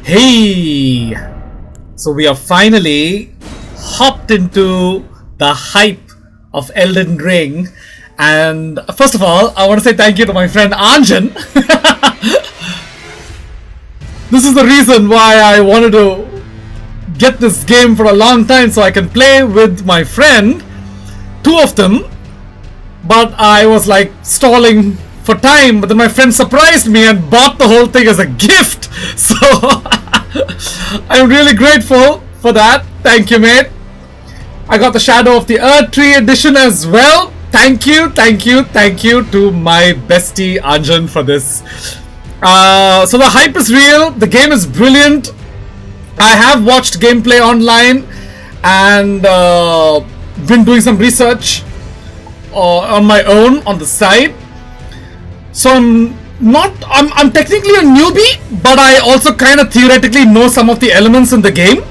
Hey! So we are finally hopped into the hype of Elden Ring. And first of all, I want to say thank you to my friend Aanjan. This is the reason why I wanted to get this game for a long time so I can play with my friend. Two of them. But I was like stalling for time, but then my friend surprised me and bought the whole thing as a gift. So I'm really grateful for that. Thank you, mate. I got the Shadow of the Erdtree edition as well. Thank you to my bestie Aanjan for this. So the hype is real. The game is brilliant. I have watched gameplay online and been doing some research on my own on the side. So I'm technically a newbie, but I also kind of theoretically know some of the elements in the game.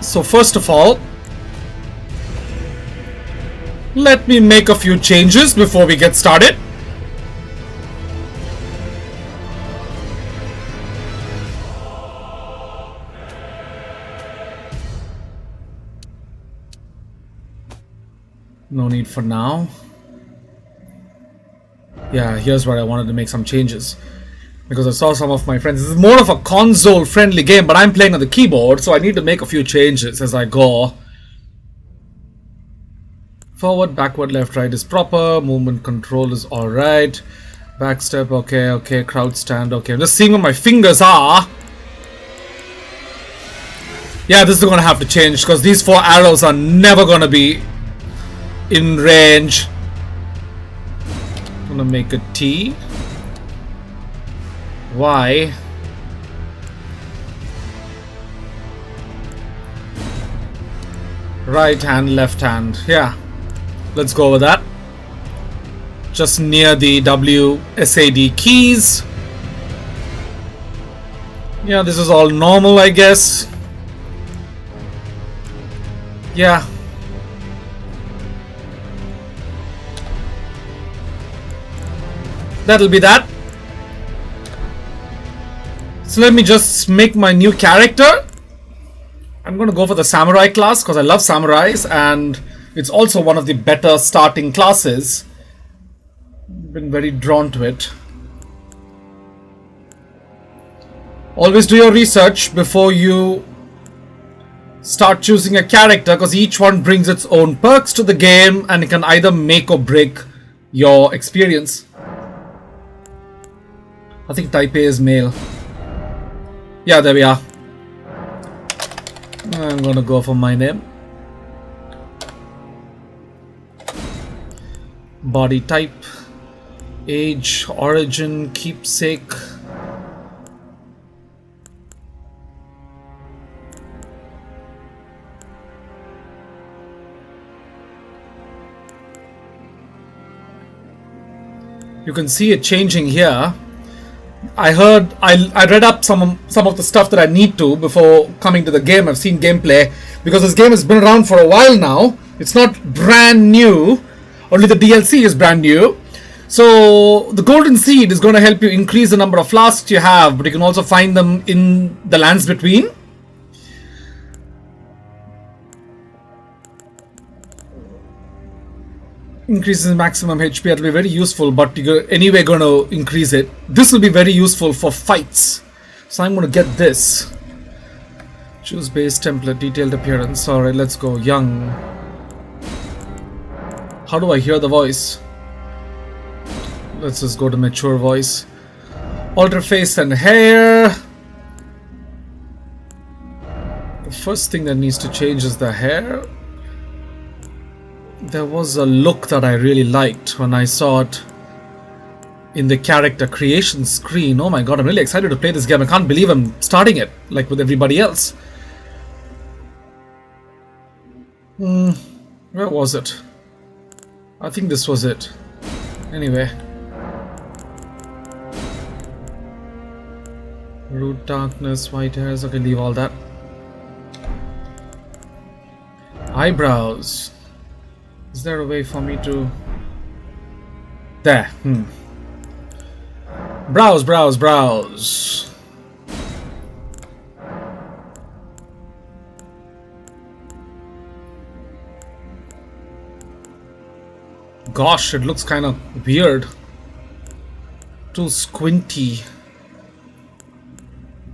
So first of all, let me make a few changes before we get started. No need for now. Yeah, here's where I wanted to make some changes. Because I saw some of my friends. This is more of a console-friendly game, but I'm playing on the keyboard, so I need to make a few changes as I go. Forward, backward, left, right is proper. Movement control is alright. Backstep, okay. Crowd stand, okay. I'm just seeing where my fingers are. Yeah, this is going to have to change, because these 4 arrows are never going to be in range. I'm gonna make a T. Y. Right hand, left hand. Yeah. Let's go with that. Just near the WSAD keys. Yeah, this is all normal, I guess. Yeah. That'll be that. So let me just make my new character. I'm gonna go for the samurai class because I love samurais and it's also one of the better starting classes. Been very drawn to it. Always do your research before you start choosing a character because each one brings its own perks to the game and it can either make or break your experience. I think type A is male. Yeah, there we are. I'm gonna go for my name. Body type. Age, origin, keepsake. You can see it changing here. I read up some of the stuff that I need to before coming to the game. I've seen gameplay because this game has been around for a while now. It's not brand new. Only the DLC is brand new. So the golden seed is going to help you increase the number of flasks you have, but you can also find them in the lands between. Increases maximum HP, that'll be very useful, but you're anyway going to increase it. This will be very useful for fights. So I'm going to get this. Choose base template, detailed appearance. Alright, let's go. Young. How do I hear the voice? Let's just go to mature voice. Alter face and hair. The first thing that needs to change is the hair. There was a look that I really liked when I saw it in the character creation screen. Oh my god, I'm really excited to play this game. I can't believe I'm starting it, like with everybody else. Where was it? I think this was it. Anyway. Root darkness, white hairs. Okay, leave all that. Eyebrows. Is there a way for me to... There. Browse, browse, browse. Gosh, it looks kind of weird. Too squinty.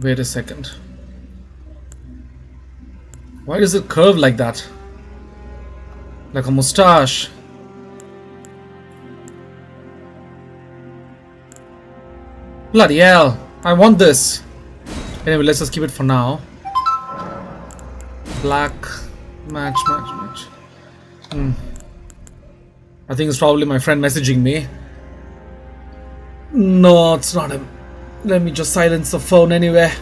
Wait a second. Why does it curve like that? Like a mustache. Bloody hell. I want this. Anyway, let's just keep it for now. Black. Match. I think it's probably my friend messaging me. No, it's not him. Let me just silence the phone anyway.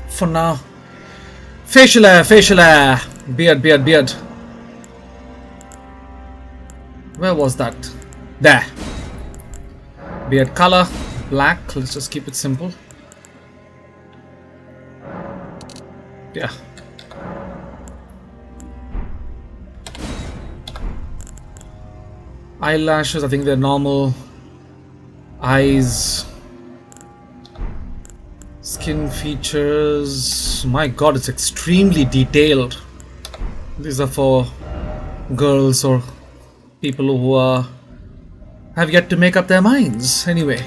For now. Facial hair. Beard. Where was that? There. Beard color. Black. Let's just keep it simple. Yeah. Eyelashes, I think they're normal. Eyes. Skin features. My god, it's extremely detailed. These are for girls or people who have yet to make up their minds. Anyway.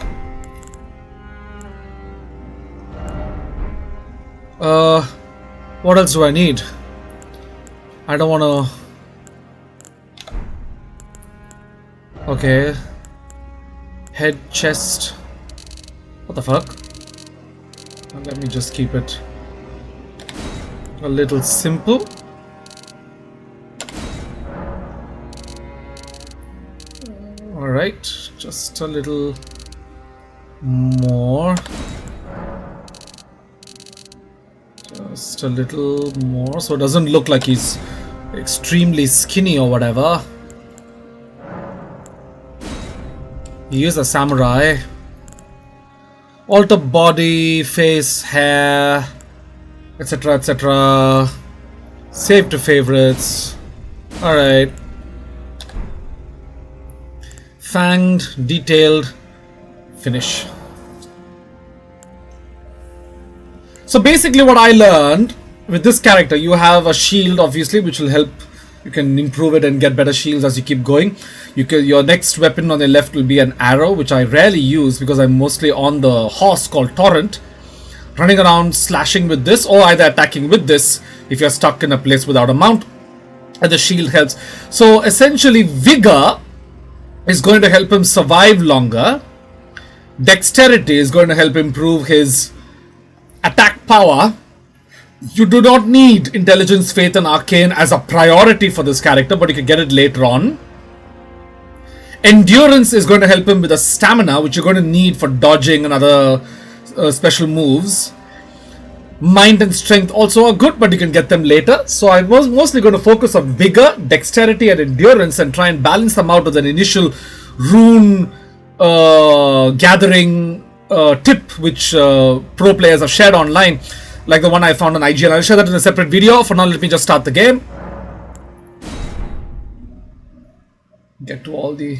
What else do I need? I don't wanna... Okay. Head, chest. What the fuck? Let me just keep it a little simple. Alright, just a little more. Just a little more, so it doesn't look like he's extremely skinny or whatever. He is a samurai. Alter body, face, hair, etc, etc. Save to favorites. Alright. Fanged, detailed, finish. So basically what I learned with this character, you have a shield obviously which will help. You can improve it and get better shields as you keep going. Your next weapon on the left will be an arrow, which I rarely use because I'm mostly on the horse called Torrent, running around slashing with this or either attacking with this if you're stuck in a place without a mount, and the shield helps. So essentially Vigor is going to help him survive longer. Dexterity is going to help improve his attack power. You do not need Intelligence, Faith and Arcane as a priority for this character, but you can get it later on. Endurance is going to help him with a stamina, which you're going to need for dodging and other special moves. Mind and Strength also are good, but you can get them later. So I was mostly going to focus on Vigor, Dexterity and Endurance and try and balance them out with an initial rune gathering tip, which pro players have shared online. Like the one I found on IGN. I'll share that in a separate video. For now, let me just start the game. Get to all the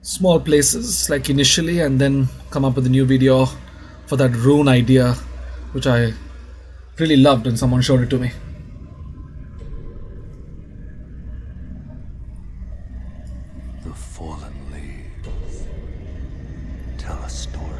small places like initially and then come up with a new video for that rune idea, which I really loved when someone showed it to me. The fallen leaves tell a story.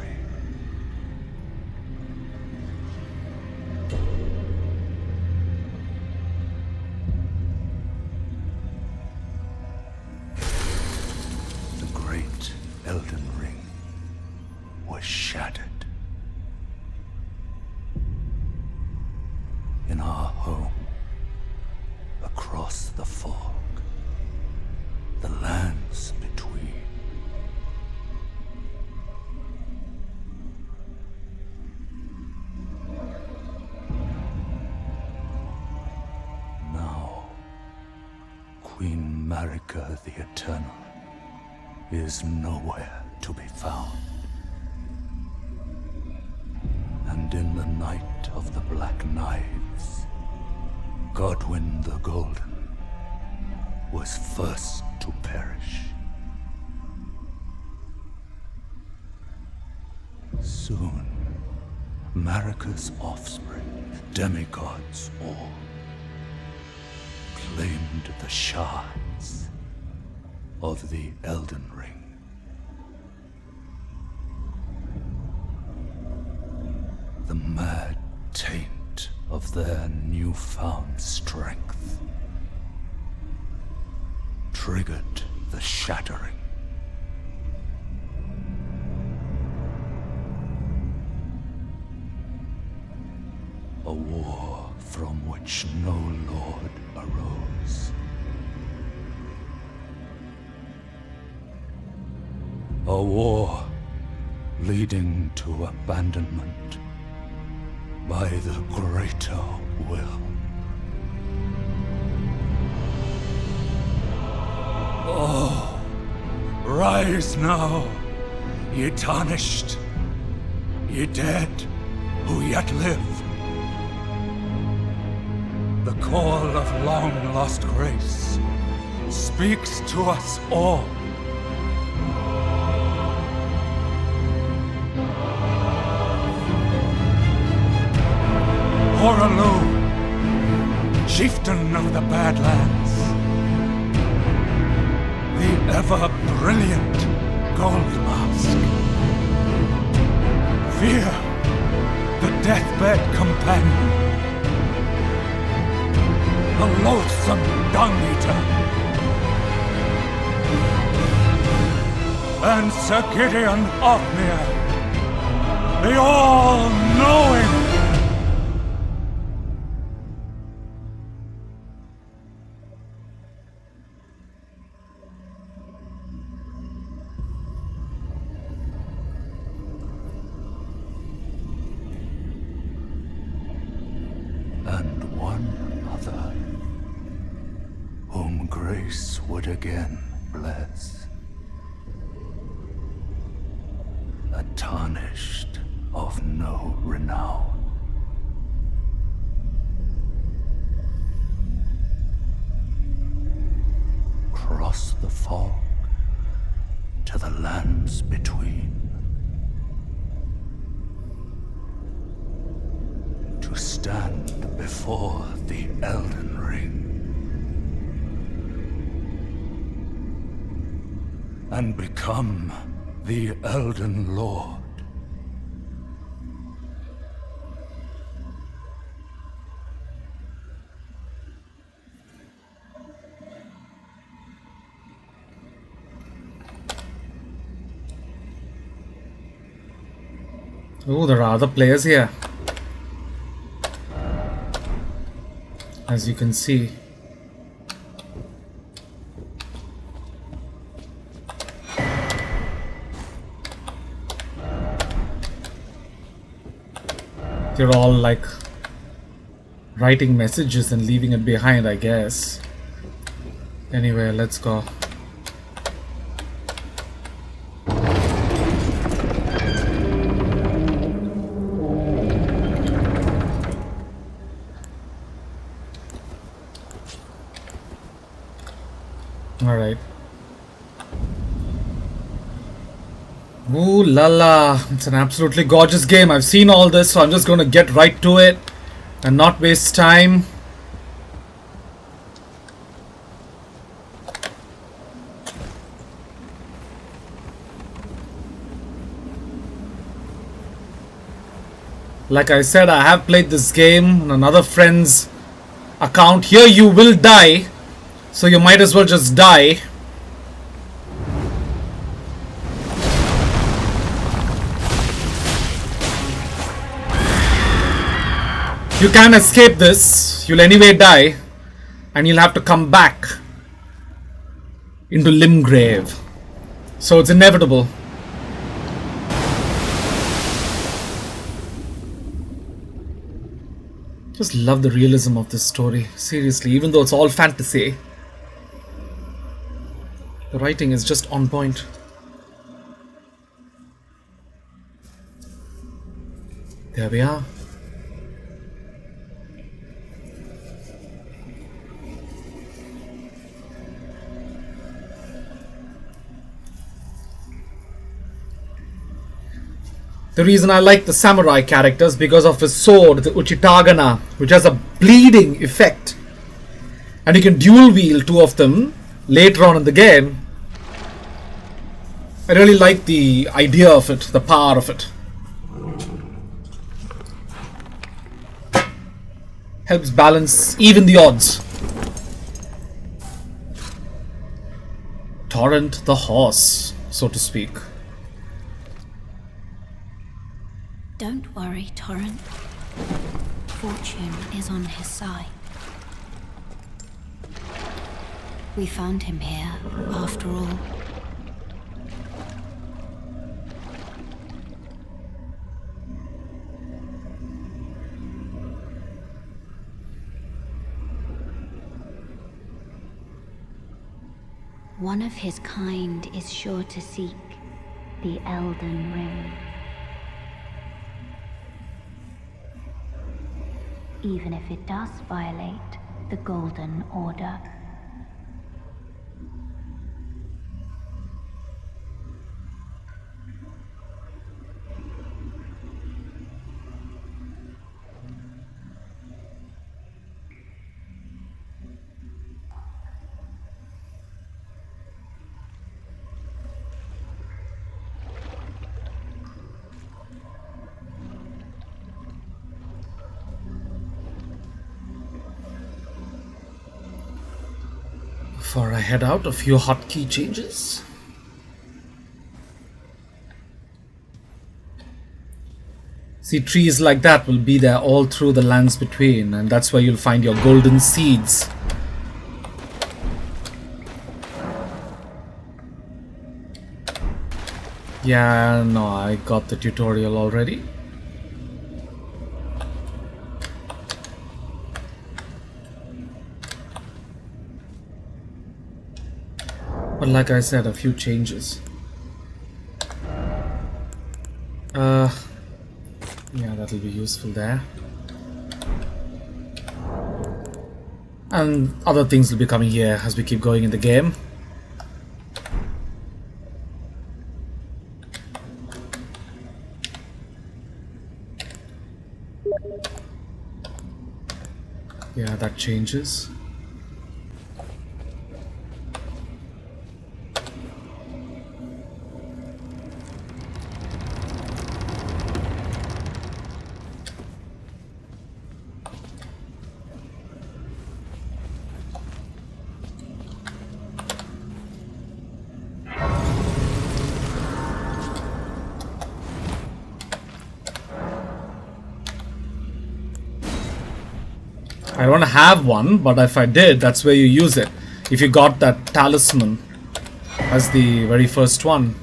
Elden Ring was shattered. In our home, across the fog, the lands between. Now, Queen Marika the Eternal is nowhere to be found. And in the night of the Black Knives, Godwyn the Golden was first to perish. Soon, Marika's offspring, demigods all, claimed the shards of the Elden Ring. The mad taint of their newfound strength triggered the shattering. A war from which no lord arose. A war leading to abandonment by the greater will. Oh, rise now, ye tarnished, ye dead who yet live. The call of long-lost grace speaks to us all. Horalu, chieftain of the Badlands, the ever-brilliant Gold Mask. Fear, the deathbed companion, the loathsome dung-eater, and Sir Gideon Othmere, the all-knowing. And one other, whom grace would again bless, a tarnished of no renown. Cross the fog to the lands between, to stand before the Elden Ring and become the Elden Lord. Oh, there are other players here, as you can see. They're all like writing messages and leaving it behind, I guess. Anyway, let's go. Alright. Ooh la la. It's an absolutely gorgeous game. I've seen all this, so I'm just gonna get right to it and not waste time. Like I said, I have played this game on another friend's account. Here you will die, so you might as well just die. You can't escape this. You'll anyway die, and you'll have to come back into Limgrave. So it's inevitable. Just love the realism of this story. Seriously, even though it's all fantasy, the writing is just on point. There we are. The reason I like the samurai characters because of his sword, the Uchitagana, which has a bleeding effect. And you can dual wield two of them later on in the game. I really like the idea of it, the power of it. Helps balance even the odds. Torrent the horse, so to speak. Don't worry, Torrent. Fortune is on his side. We found him here, after all. One of his kind is sure to seek the Elden Ring. Even if it does violate the Golden Order. Before I head out, a few hotkey changes. See, trees like that will be there all through the lands between, and that's where you'll find your golden seeds. Yeah, no, I got the tutorial already. But like I said, a few changes. Yeah, that'll be useful there. And other things will be coming here as we keep going in the game. Yeah, that changes. I don't have one, but if I did, that's where you use it. If you got that talisman as the very first one.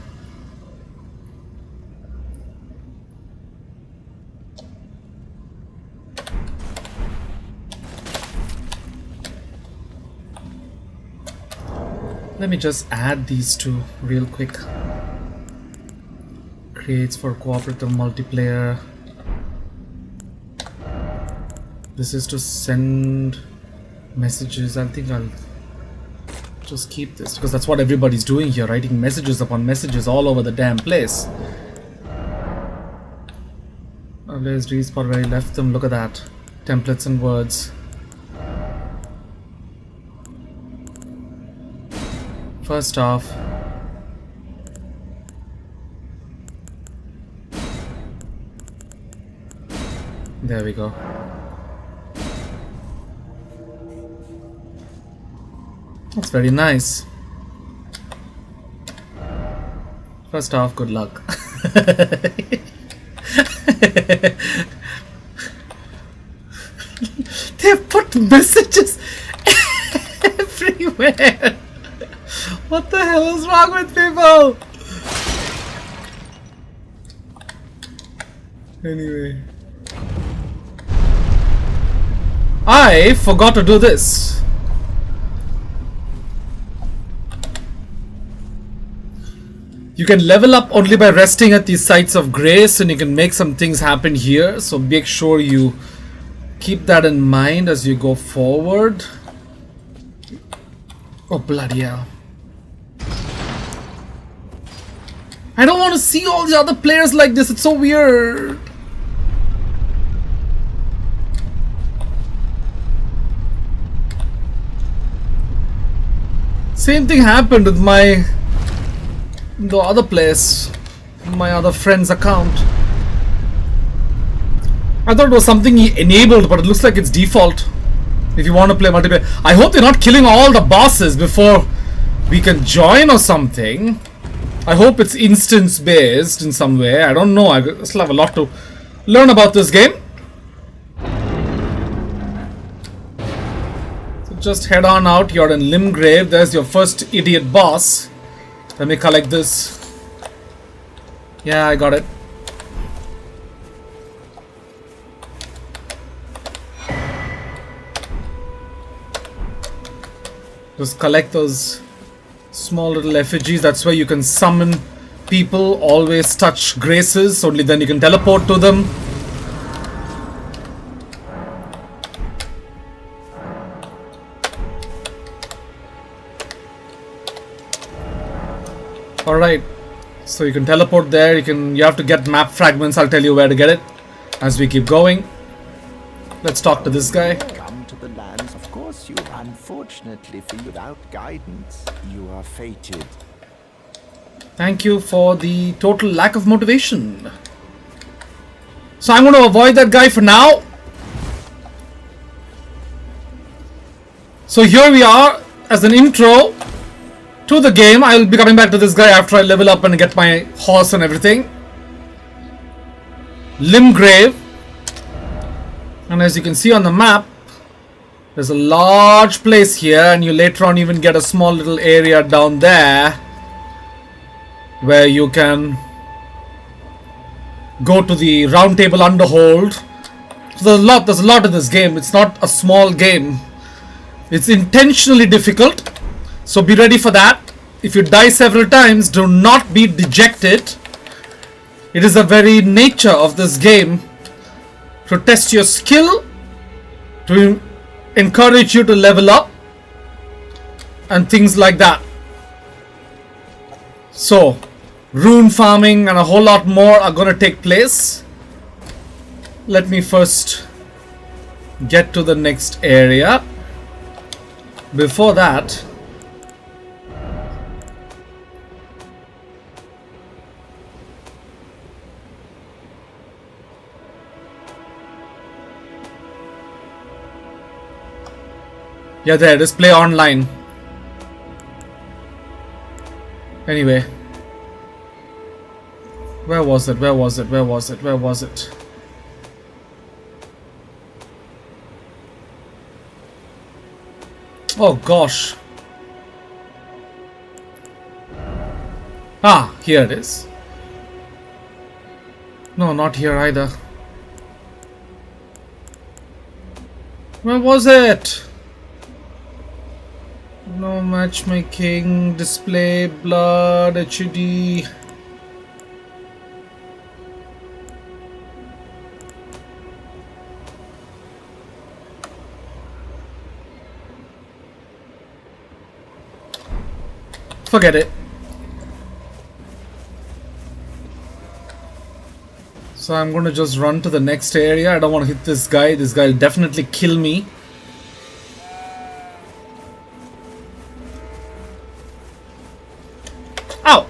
Let me just add these two real quick. Creates for cooperative multiplayer. This is to send messages. I think I'll just keep this because that's what everybody's doing here, writing messages upon messages all over the damn place. There's respawn where I left them. Look at that. Templates and words. First off, there we go. That's very nice. First off, good luck. They've put messages everywhere. What the hell is wrong with people? Anyway. I forgot to do this. You can level up only by resting at these sites of grace, and you can make some things happen here. So make sure you keep that in mind as you go forward. Oh, bloody hell. I don't want to see all the other players like this. It's so weird. Same thing happened with the other place, my other friend's account. I thought it was something he enabled, but it looks like it's default if you want to play multiplayer. I hope they're not killing all the bosses before we can join or something. I hope it's instance based in some way. I don't know. I still have a lot to learn about this game. So just head on out. You're in Limgrave. There's your first idiot boss. Let me collect this. Yeah, I got it. Just collect those small little effigies. That's where you can summon people. Always touch graces. Only then you can teleport to them. Alright. So you can teleport there. You have to get map fragments. I'll tell you where to get it as we keep going. Let's talk to this guy. Come to the lands, of course you. Unfortunately, for you, without guidance, you are fated. Thank you for the total lack of motivation. So I'm going to avoid that guy for now. So here we are as an intro to the game. I'll be coming back to this guy after I level up and get my horse and everything. Limgrave. And as you can see on the map, there's a large place here, and you later on even get a small little area down there where you can go to the round table underhold. So there's a lot in this game. It's not a small game. It's intentionally difficult, so be ready for that. If you die several times, do not be dejected. It is the very nature of this game to test your skill, to encourage you to level up, and things like that. So, rune farming and a whole lot more are going to take place. Let me first get to the next area. Before that, yeah, there it is. Play online. Anyway. Where was it? Where was it? Where was it? Where was it? Oh gosh. Ah, here it is. No, not here either. Where was it? No matchmaking, display, blood, HUD. Forget it. So I'm going to just run to the next area. I don't want to hit this guy. This guy will definitely kill me. Ow!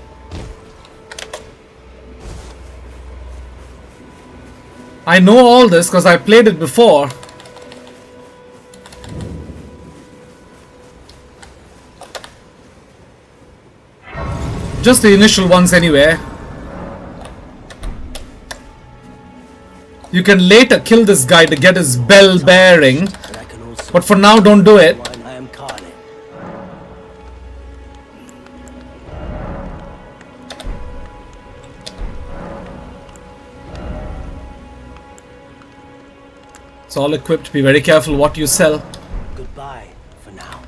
I know all this because I played it before. Just the initial ones anyway. You can later kill this guy to get his bell bearing, but for now don't do it. It's all equipped. Be very careful what you sell. Goodbye for now.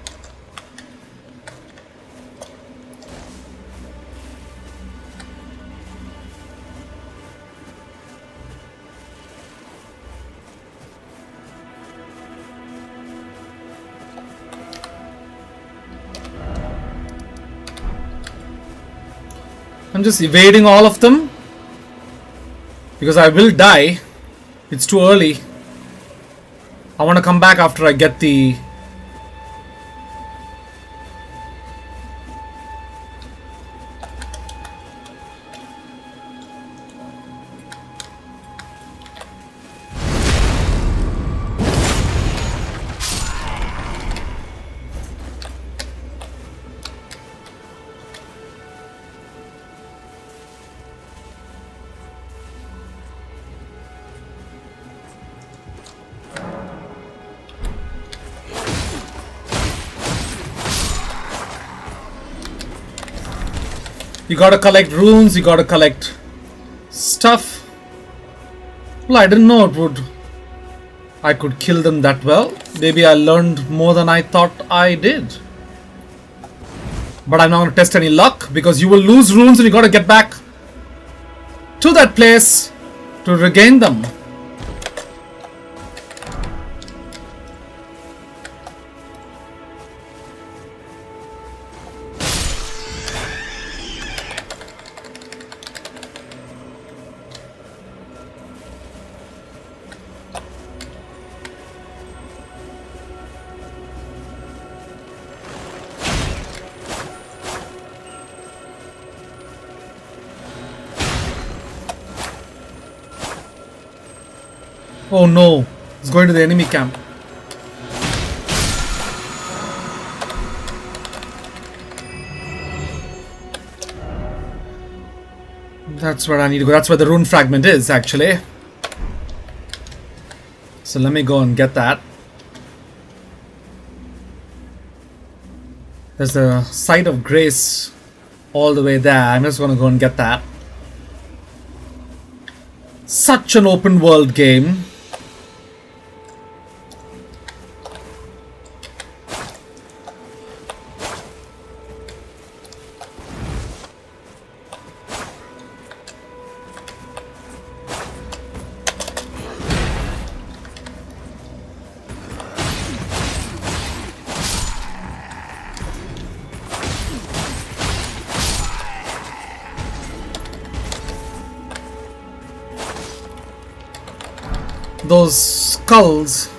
I'm just evading all of them because I will die. It's too early. I want to come back after I get the... You gotta collect runes, you gotta collect stuff. Well, I didn't know I could kill them that well. Maybe I learned more than I thought I did. But I'm not gonna test any luck because you will lose runes and you gotta get back to that place to regain them. Oh no, it's going to the enemy camp. That's where I need to go. That's where the rune fragment is, actually. So let me go and get that. There's the site of grace all the way there. I'm just going to go and get that. Such an open world game. Those skulls.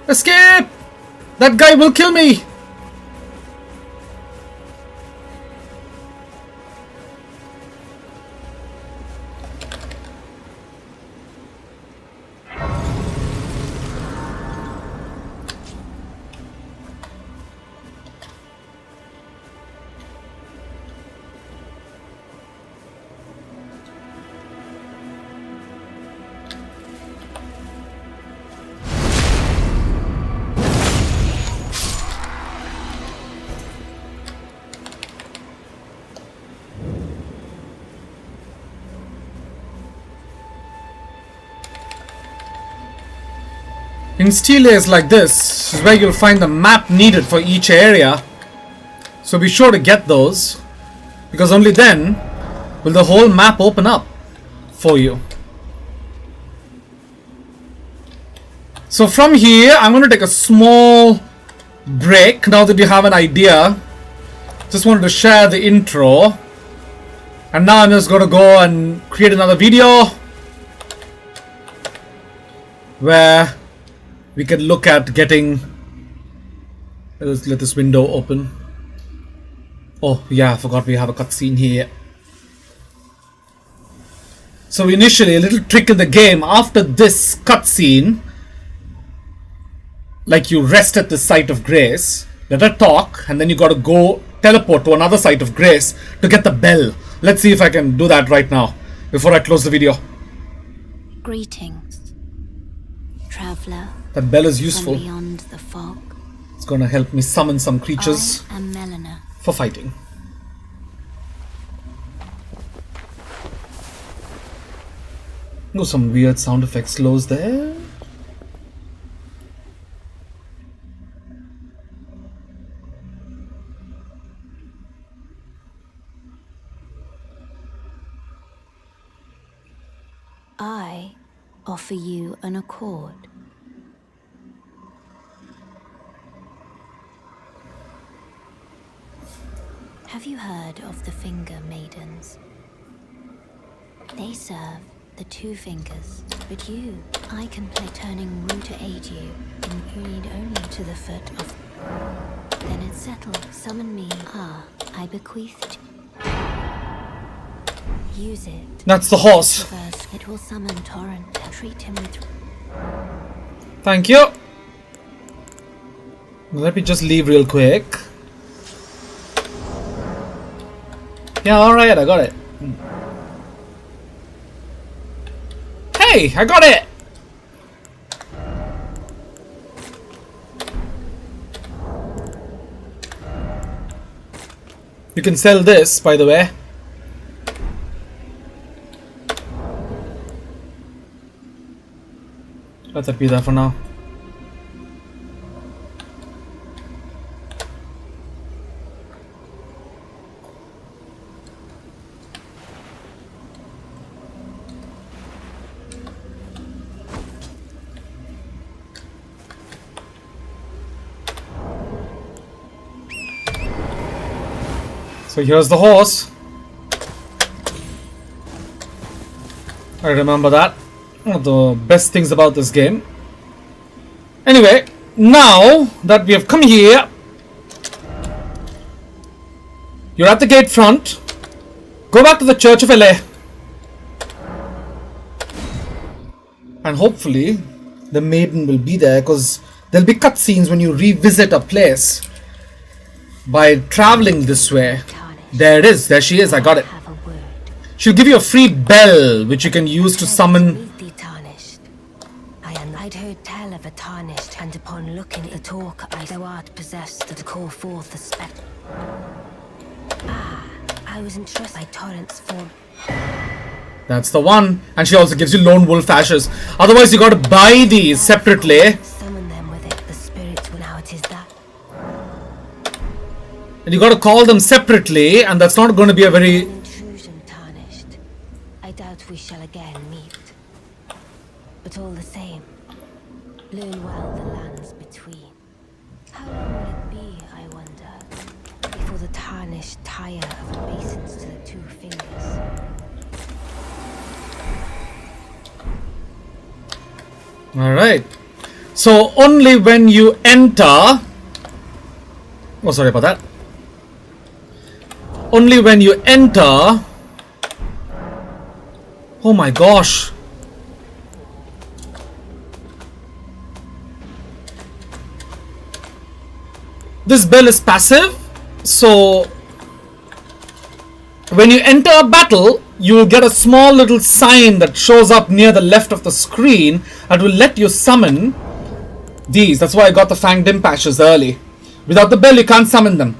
Escape! That guy will kill me! In steel layers like this is where you'll find the map needed for each area. So be sure to get those, because only then will the whole map open up for you. So from here, I'm going to take a small break now that you have an idea. Just wanted to share the intro. And now I'm just going to go and create another video where we can look at getting... Let's let this window open. Oh yeah, I forgot we have a cutscene here. So initially, a little trick in the game, after this cutscene, like you rest at the site of grace, let her talk, and then you gotta go teleport to another site of grace to get the bell. Let's see if I can do that right now, before I close the video. Greetings, traveler. That bell is useful. From beyond the fog. It's gonna help me summon some creatures I am Melina. for fighting. Oh, some weird sound effects slows there. I offer you an accord. Have you heard of the Finger Maidens? They serve the two fingers, but I can play Turning Rue to aid you, and you need only to the foot of... Then it's settled. Summon me. I bequeathed. Use it. That's the horse. First, it will summon Torrent. Treat him with... Thank you. Let me just leave real quick. Yeah, alright, I got it. Hey, I got it! You can sell this, by the way. Let that be there for now. So here's the horse. I remember that. One of the best things about this game. Anyway, now that we have come here, you're at the gate front. Go back to the Church of LA. And hopefully the maiden will be there, because there'll be cutscenes when you revisit a place by traveling this way. There it is. There she is. I got it. She'll give you a free bell, which you can use to summon. I'd heard tell of a tarnished, and upon looking at the talk, thou art possessed to call forth the spectre. I was entrusted by Torrent's form. That's the one. And she also gives you lone wolf ashes. Otherwise, you got to buy these separately. Summon them with it. The spirits will now it is that. And you got to call them separately, and that's not going to be a very... Intrusion tarnished. I doubt we shall again meet. But all the same, learn well the lands between. How long will it be, I wonder, before the tarnished tire of obeisance to the two fingers? Alright. So only when you enter... Oh, sorry about that. Only when you enter... Oh my gosh. This bell is passive, so when you enter a battle, you will get a small little sign that shows up near the left of the screen that will let you summon these. That's why I got the Fanged Imp ashes early. Without the bell, you can't summon them.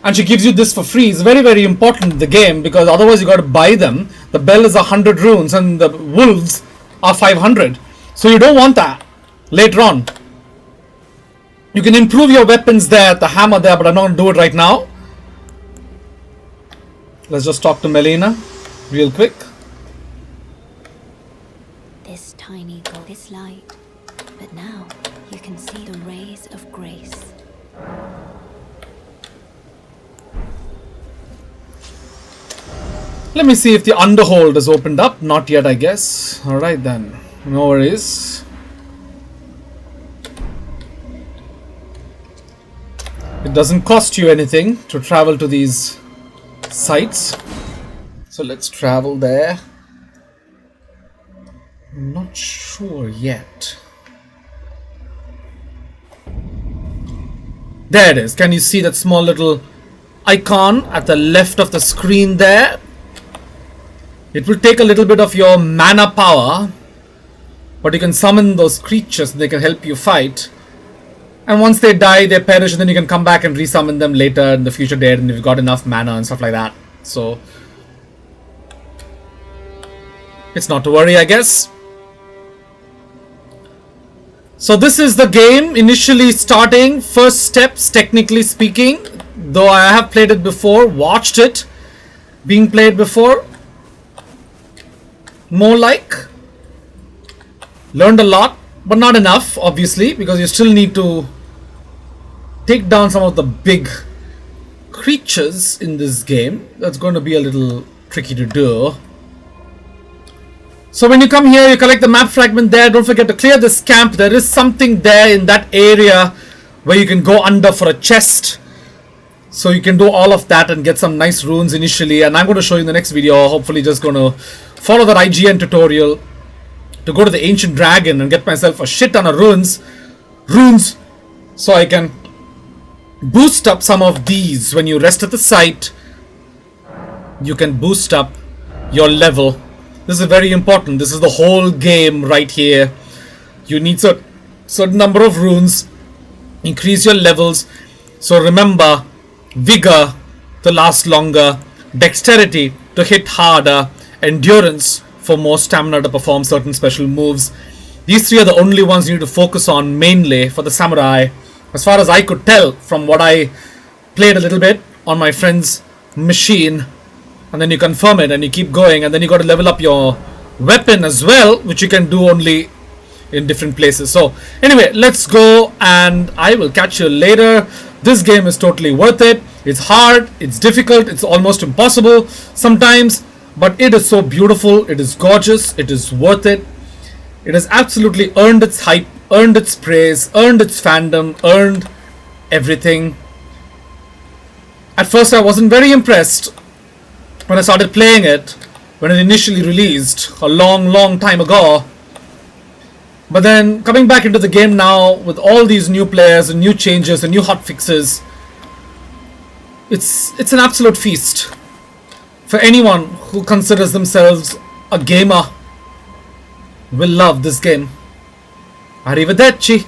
And she gives you this for free. It's very, very important in the game, because otherwise you got to buy them. The bell is 100 runes and the wolves are 500. So you don't want that later on. You can improve your weapons there, the hammer there, but I'm not going to do it right now. Let's just talk to Melina real quick. This tiny gold, this light, but now you can see the rays of grace. Let me see if the underhold is opened up. Not yet, I guess. Alright then. No worries. It doesn't cost you anything to travel to these sites. So let's travel there. I'm not sure yet. There it is. Can you see that small little icon at the left of the screen there? It will take a little bit of your mana power, but you can summon those creatures and they can help you fight. And once they die, they perish, and then you can come back and resummon them later in the future date, and you've got enough mana and stuff like that. So it's not to worry, I guess. So this is the game initially starting, first steps technically speaking, though I have played it before, watched it being played before. More like learned a lot, but not enough, obviously, because you still need to take down some of the big creatures in this game. That's going to be a little tricky to do. So when you come here, you collect the map fragment there. Don't forget to clear this camp. There is something there in that area where you can go under for a chest. So you can do all of that and get some nice runes initially. And I'm going to show you in the next video. Hopefully just going to follow that IGN tutorial to go to the Ancient Dragon and get myself a shit ton of runes. So I can boost up some of these. When you rest at the site, you can boost up your level. This is very important. This is the whole game right here. You need certain number of runes. Increase your levels. So remember, vigor to last longer, dexterity to hit harder, endurance for more stamina to perform certain special moves. These three are the only ones you need to focus on mainly for the samurai. As far as I could tell from what I played a little bit on my friend's machine. And then you confirm it and you keep going, and then you got to level up your weapon as well, which you can do only in different places. So anyway, let's go and I will catch you later. This game is totally worth it. It's hard, it's difficult, it's almost impossible sometimes, but it is so beautiful, it is gorgeous, it is worth it. It has absolutely earned its hype, earned its praise, earned its fandom, earned everything. At first I wasn't very impressed when I started playing it, when it initially released a long time ago. But then coming back into the game now with all these new players and new changes and new hotfixes, it's an absolute feast for anyone who considers themselves a gamer. Will love this game. Arrivederci.